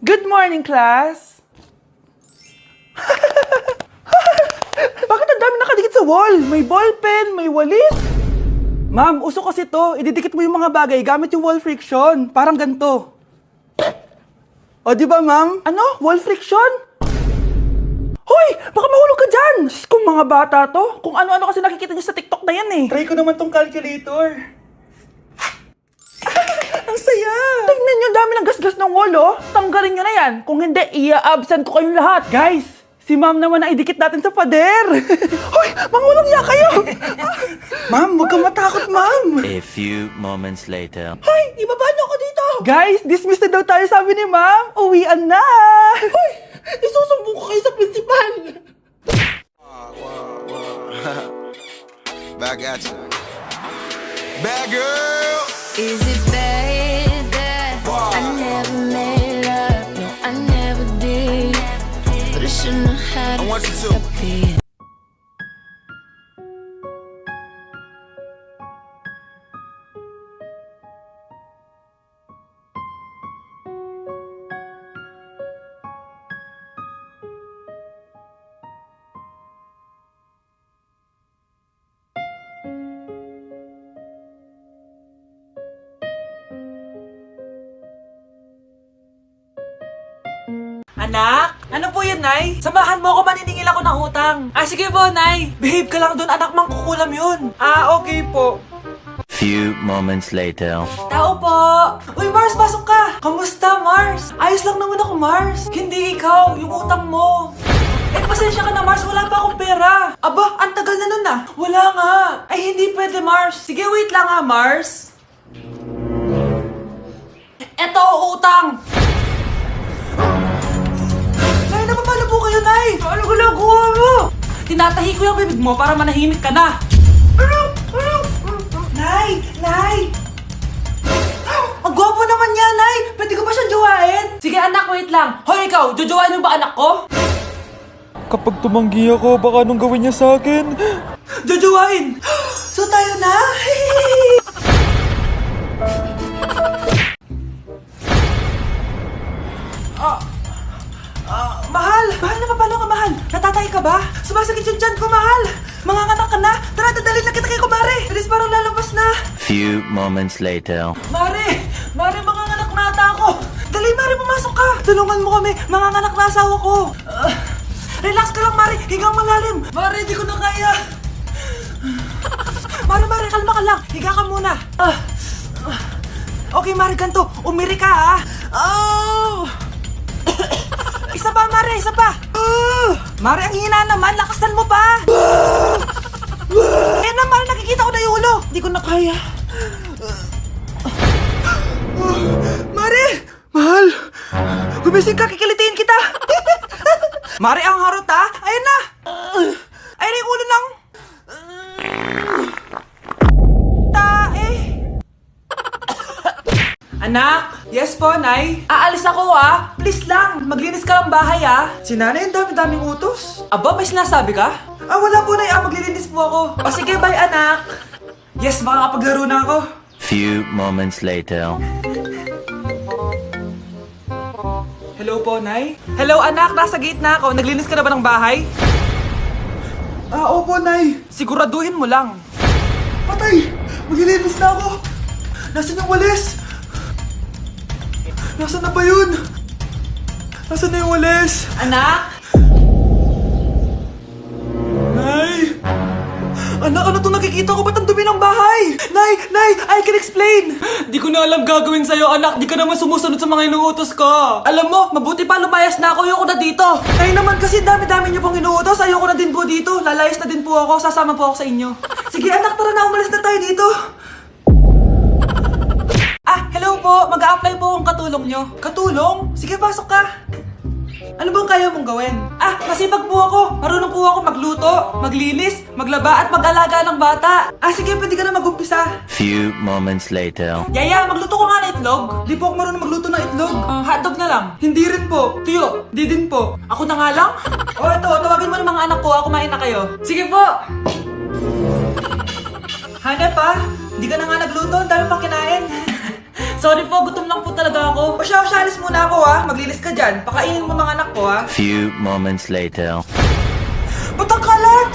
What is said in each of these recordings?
Good morning, class! Bakit ang dami nakadikit sa wall? May ballpen, may walis. Ma'am, uso kasi to. Ididikit mo yung mga bagay gamit yung wall friction. Parang ganito. O, di ba, ma'am? Ano? Wall friction? Hoy! Baka mahulog ka dyan! Kung mga bata to, kung ano-ano kasi nakikita niyo sa TikTok na yan eh. Try ko naman tong calculator. Ang saya! Tingnan niyo, dami ng gasgas ng wall, oh. Tanggalin niyo na yan. Kung hindi, i-absent ko kayong lahat. Guys, si ma'am naman ang idikit natin sa pader. Hoy! Mangulong niya kayo! Ma'am, huwag kang matakot, ma'am. A few moments later. Hoy! Ibaba niyo ako dito! Guys, dismissed na daw tayo, sabi ni ma'am. Uwian na! Hoy! Isusumbong ko kayo sa principal! Back at you. Bad girl. Is it bad that I never made love? No, I never did. But I shouldn't have had I want you to. it. Anak? Ano po yun, Nay? Samahan mo ako, maniningil ako ng utang. Sige po, Nay. Behave ka lang dun, anak, mangkukulam yun. Okay po. Few moments later. Tao po! Uy, Mars, pasok ka! Kamusta, Mars? Ayos lang naman ako, Mars. Hindi ikaw, yung utang mo. Pasensya ka na, Mars. Wala pa akong pera. Aba, ang tagal na nun ah. Wala nga. Ay, hindi pwede, Mars. Sige, wait lang ha, Mars. Eto, utang. Nay, napapalo po kayo, Nay. Ano ginagawa mo? Tinatahi ko yung bibig mo para manahimik ka na. Nay! Nay! Ang gwapo naman niya, Nay! Pwede ko ba siyang jowain? Sige, anak, wait lang. Hoy, ikaw, jojowain mo ba anak ko? Kapag tumanggi ako, baka anong gawin niya sa akin? Jojowain! So tayo na? Mahal! Mahal na papalo ka, mahal! Natatay ka ba? Sumasakit yung tiyan ko, mahal! Manganganak ka na? Tara, dadalhin na kita kay kumare! Alis parang lalabas na! Few moments later. Mare! Mare, manganganak na ata ako! Dali, Mare, pumasok ka! Tulungan mo kami! Manganganak na asawa ko! Relax ka lang, Mare! Higang malalim! Mare, di ko na kaya! Mare, kalma ka lang! Higa ka muna! Okay, Mare, ganito! Umiri ka, ha! Isa pa, Mare! Isa pa! Mare, ang hina naman! Lakasan mo pa! Ayan na, Mare! Nakikita ko na yung ulo! Di ko na kaya! Mare! Mahal! Gumising ka! Kikilitiin kita! Mare, ang harot, ha! Ayan na! Ayan na yung ulo ng... tae! Anak! Yes po, Nay? Aalis ako, ah! Please lang! Maglinis ka ng bahay, ah! Si Nanay, ang dami-daming utos! Aba, may sinasabi ka? Wala po, Nay! Maglilinis po ako! O sige, bye, anak! Yes, makakapaglaro na ako! Few moments later. Hello po, Nay? Hello, anak! Nasa gate na ako! Naglinis ka na ba ng bahay? Opo, Nay! Siguraduhin mo lang! Patay! Maglilinis na ako! Nasaan yung walis? Nasaan na ba yun? Nasaan na yung walis? Anak? Nay! Anak, ano itong nakikita ko? Ba't ang dumi ng bahay? Nay! I can explain! Di ko na alam gagawin sa'yo, anak. Di ka naman sumusunod sa mga inuutos ko. Alam mo, mabuti pa lumayas na ako. Ayoko na dito. Nay naman kasi dami-dami niyo pong inuutos. Ayoko na din po dito. Lalayas na din po ako. Sasama po ako sa inyo. Sige, anak, tara na. Umalis na tayo dito. Hello po. Mag-a-apply po akong katulong nyo. Katulong? Sige, pasok ka. Ano bang kaya mong gawin? Masipag po ako. Marunong po ako magluto, maglinis, maglaba at mag-alaga ng bata. Sige, pwede ka na mag-umpisa. Few moments later. Yaya, magluto ko nga ng itlog. Di po ako marunong magluto ng itlog. Hotdog na lang. Hindi rin po. Tuyo, di din po. Ako na nga lang? Eto, tawagin mo ng mga anak ko. Kumain na kayo. Sige po. Hanep, Di ka na nga nagluto. Ang dami pang kinain. Sorry po, gutom lang po talaga ako. O siya, alis muna ako ha. Maglilis ka dyan. Pakainin mo mga anak ko ha. Few moments later. Ba't ang kalat?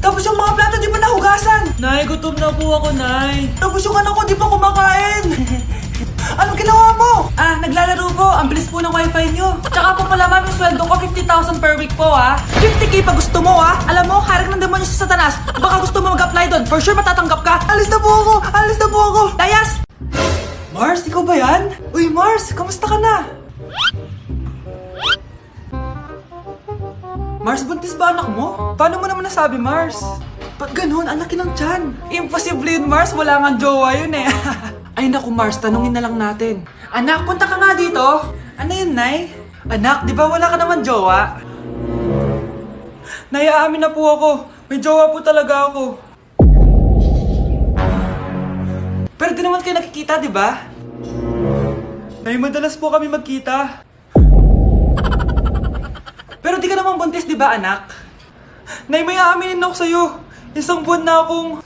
Tapos yung mga plato di ba nahugasan? Nay, gutom na po ako, Nay. Tapos yung anak ko di pa kumakain. Anong ginawa mo? Naglalaro po. Ang bilis po ng wifi nyo. Tsaka po pala ma'am, yung sweldo ko 50,000 per week po ha. 50k pa gusto mo ha. Alam mo, harak ng demonyo sa Satanas. Baka gusto mo mag-apply doon. For sure matatanggap ka. Alis na po ako. Alis na po ako. Dayas! Mars, ikaw ba yan? Uy Mars, kamusta ka na? Mars, buntis ba anak mo? Paano mo naman nasabi, Mars? Ba't ganun? Ang laki ng tiyan. Imposible yun, Mars. Wala nga jowa yun eh. Ay naku, Mars. Tanungin na lang natin. Anak, punta ka nga dito. Ano yun, Nay? Anak, di ba wala ka naman jowa? Nay, aamin na po ako. May jowa po talaga ako. Pero di naman kayo nakikita, di ba? Nay, madalas po kami magkita. Pero di ka naman buntis, di ba, anak? Nay, may aaminin ako sa'yo. Isang buwan na akong...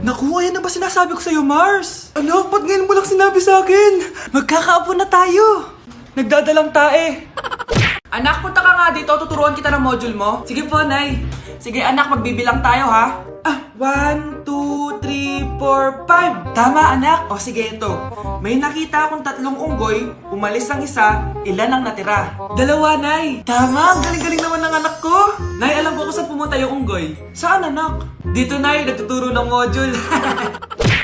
Naku, ayan na ba sinasabi ko sa'yo, Mars? Anak, ba't ngayon mo lang sinabi sa akin? Magkakaapo na tayo. Nagdadalang tae. Anak, punta ka nga dito. Tuturuan kita ng module mo. Sige po, Nay. Sige, anak, magbibilang tayo, ha? 1, 2, 3, 4, 5. Tama, anak. O sige, ito. May nakita akong 3 unggoy. Umalis ang isa. Ilan ang natira? 2, Nay. Tama, ang galing-galing naman ng anak ko. Nay, alam ko kung saan pumunta yung unggoy. Saan, anak? Dito, Nay. Nagtuturo ng module.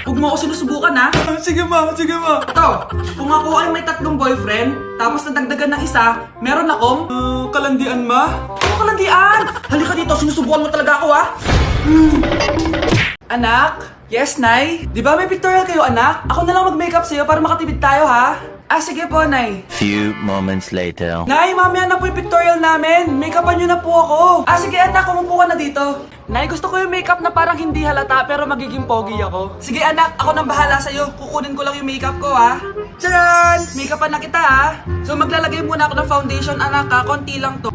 Huwag mo ako sinusubukan, ha? Sige, ma. Sige, ma. Ito, kung ako ay may 3 boyfriend, tapos nadagdagan ng isa, meron akong... kalandian, ma? Ano kalandian? Halika dito, sinusubukan mo talaga ako, ha? Anak? Yes, Nay? Di ba may pictorial kayo, anak? Ako na lang mag-makeup sa'yo para makatipid tayo, ha? Sige po, Nay. Few moments later. Nay, mamaya na po yung pictorial namin. Make-upan nyo na po ako. Sige, anak, umupo ka na dito. Nay, gusto ko yung makeup na parang hindi halata pero magiging pogi ako. Sige, anak, ako nang bahala sa'yo. Kukunin ko lang yung makeup ko, ha? Tcharan! Make-upan na kita, ha? So, maglalagay muna ako ng foundation, anak, ha? Konti lang to.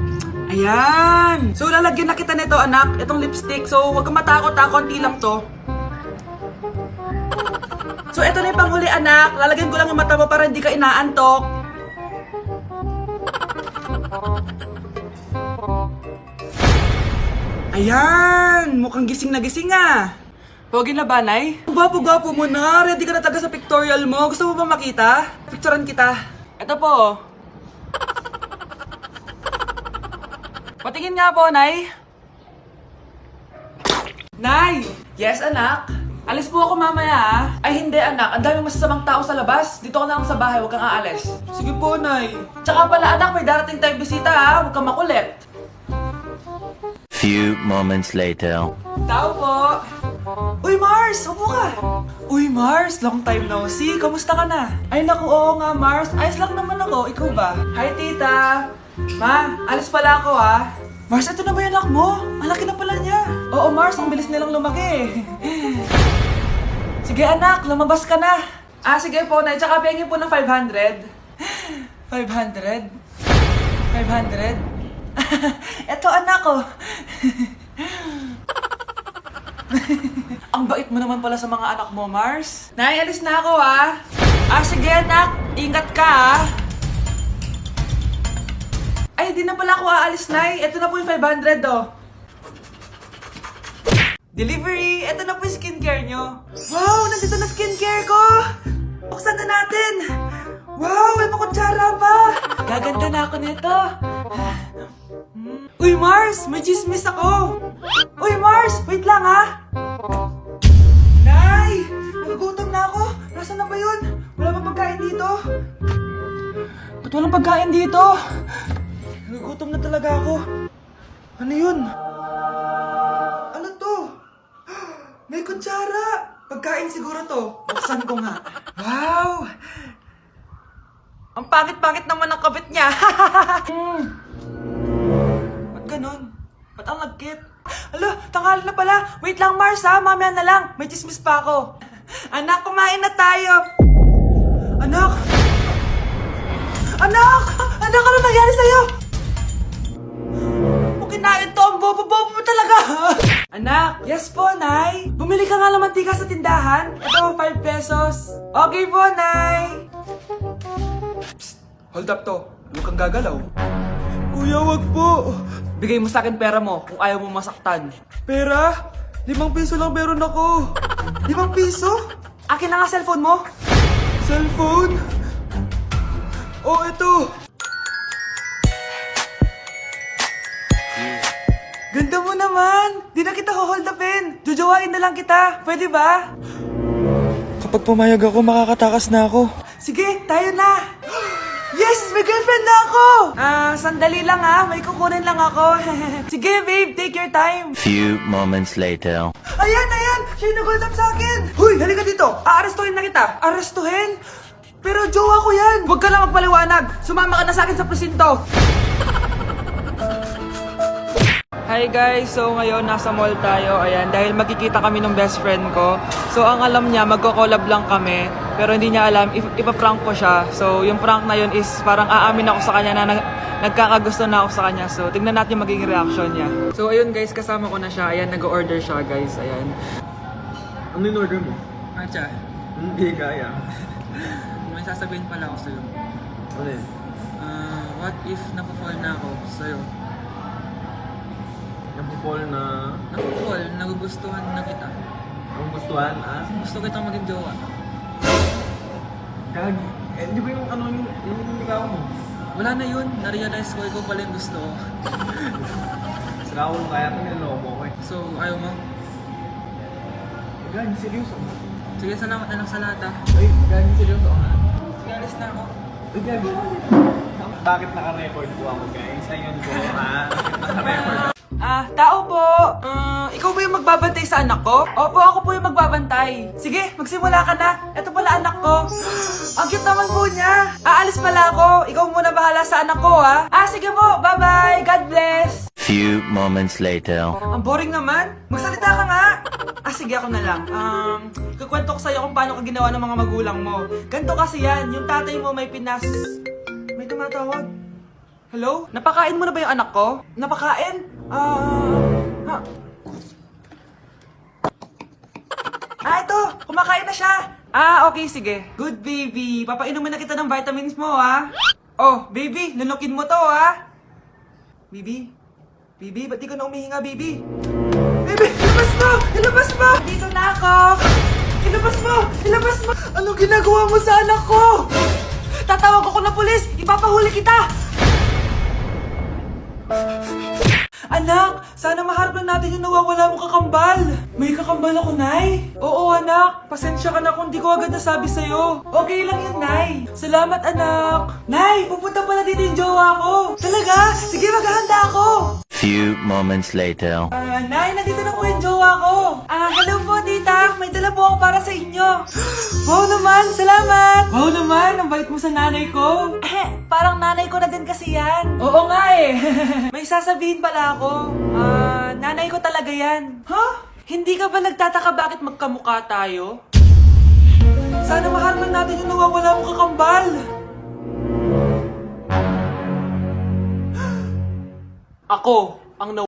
Ayan! So, lalagyan na kita nito, anak. Itong lipstick. So, huwag kang matakot, ha? Konti lang to. So, ito na yung panghuli, anak. Lalagyan ko lang yung mata mo para hindi ka inaantok. Ayan! Mukhang gising na gising, ah. Pogi na ba, Nay? Gwapo-gwapo mo na. Ready ka na taga sa pictorial mo. Gusto mo ba makita? Picturean kita. Ito po. Patingin nga po, Nay. Nay! Yes, anak? Alis po ako mamaya, ha? Ay, hindi, anak. Ang daming masasamang tao sa labas. Dito ka na lang sa bahay. Huwag kang aalis. Sige po, Nay. Tsaka pala, anak, may darating tayong bisita, ha? Huwag kang makulit. Few moments later. Tao po. Uy, Mars! Upo ka! Uy, Mars! Long time no see. Kamusta ka na? Ay, naku, oo nga, Mars. Ayos lang naman ako. Ikaw ba? Hi, tita. Ma, alis pala ako, ha? Mars, ito na ba yung anak mo? Malaki na pala niya. Oo, Mars. Ang bilis nilang lumaki. Sige, anak. Lumabas ka na. Sige po, Nay. Tsaka pengin po ng 500. 500? 500? Eto, anak ko. Ang bait mo naman pala sa mga anak mo, Mars. Nay, alis na ako, ha? Sige, anak. Ingat ka, ha? Ay, di na pala ako aalis, Nay. Ito na po yung 500, oh. Delivery! Ito na po yung skincare nyo. Wow! Nandito na skincare ko! Buksan na natin! Wow! May makutsara pa! Gaganda na ako nito. Uy, Mars! May chismis ako! Uy, Mars! Wait lang, ha? Nay! Nagugutom na ako! Nasaan na ba yun? Wala bang pagkain dito? Ba't walang pagkain dito? Nagugutom na talaga ako. Ano yun? Ano to? May kutsara! Pagkain siguro to. Buksan ko nga. Wow! Ang pangit-pangit naman ng kabit niya. Ba't ganun? Ba't ang lagkit? Alo, tanghali na pala. Wait lang, Mars, ha? Mamaya na lang. May chismis pa ako. Anak, kumain na tayo. Anak! Anak! Anak, ano nangyari sa'yo? Kung kinain to, ang bobo-bobo mo talaga. Anak, yes po, Nay. Bumili ka nga ng mantika sa tindahan. Ito, 5 pesos. Okay po, Nay. Hold up to. Huwag kang gagalaw. Kuya, wag po. Bigay mo sa akin pera mo kung ayaw mo masaktan. Pera? 5 piso lang meron ako. 5 piso? Akin na nga cellphone mo. Cellphone? Oh, ito. Ganda mo naman. Di na kita hold upin. Jujuwain na lang kita. Pwede ba? Kapag pumayag ako, makakatakas na ako. Sige, tayo na. Yes! May girlfriend na ako! Sandali lang may kukunin lang ako. Sige, babe, take your time. Few moments later. Ayan! Siya yung nag-hold up sa akin! Huy, halika dito! Aarestuhin na kita! Arestuhin? Pero jowa ko yan! Huwag ka lang magpaliwanag! Sumama ka na sa akin sa presinto! Hi guys! So ngayon nasa mall tayo, ayan, dahil magkikita kami ng best friend ko. So ang alam niya, magko-collab lang kami, pero hindi niya alam, ipaprank ko siya. So yung prank na yun is parang aamin ako sa kanya na nagkakagusto na ako sa kanya. So tignan natin yung magiging reaction niya. So ayun guys, kasama ko na siya, ayan, nag-order siya guys, ayan. Ano yung order mo? Acha, Hindi kaya. may sasabihin pala ako sa'yo. Ano yun? What if napafall na ako sa'yo? Napupol na... Napafall, nagugustuhan na kita. Ang gustuhan, Gusto kitang maging jowa. Gagi. Di ba yung ano yung ikaw mo? Wala na yun, na-realize ko, ikaw pala yung gusto ko. Sira ko kaya ito niloko mo ko eh. So, ayaw mo? Gagi, seryoso. Sige, salamat na lang sa lahat Ay, gagi, seryoso nga. Sige, alis na ako. Ay, gagi. Bakit naka-record po ako guys? Ayun po bakit naka-record? Tao po! Ikaw ba yung magbabantay sa anak ko? Opo, ako po yung magbabantay. Sige, magsimula ka na. Ito pala anak ko. Ang cute naman po niya. Aalis pala ako. Ikaw muna bahala sa anak ko, ha? Sige po, bye-bye. God bless. Few moments later. Ang boring naman. Magsalita ka nga. Sige, ako na lang. Kukwento ko sa'yo kung paano ka ginawa ng mga magulang mo. Ganto kasi yan. Yung tatay mo may pinas... May tumatawag. Hello? Napakain mo na ba yung anak ko? Napakain? Ito! Kumakain na siya! Okay, sige. Good, baby. Papainumin na kita ng vitamins mo, ha? Oh, baby, lunukin mo to, ha? Baby? Baby, ba't di ka na umihinga, baby? Baby, ilabas mo! Ilabas mo! Dito na ako! Ilabas mo! Ilabas mo! Anong ginagawa mo sa anak ko? Tatawag ako na pulis! Ipapahuli kita! Anak, sana maharap lang natin yung nawawala mong kakambal. May kakambal ako, Nay. Oo, anak. Pasensya ka na kung di ko agad nasabi sa'yo. Okay lang yun, Nay. Salamat, anak. Nay, pupunta pala dito yung jowa ko. Talaga? Sige, maghahanda ako. Few moments later. Nay, nandito na po yung jowa ko. Hello po, tita. May dala po ako para sa inyo. Wow naman, salamat. Wow naman, ang bait mo sa nanay ko. Parang nanay ko na din kasi yan. Oo nga eh. May sasabihin pala ako. Nanay ko talaga yan. Hindi ka ba nagtataka bakit magkamukha tayo? Sana maharap lang natin yung nawawala mong kakambal. Ako ang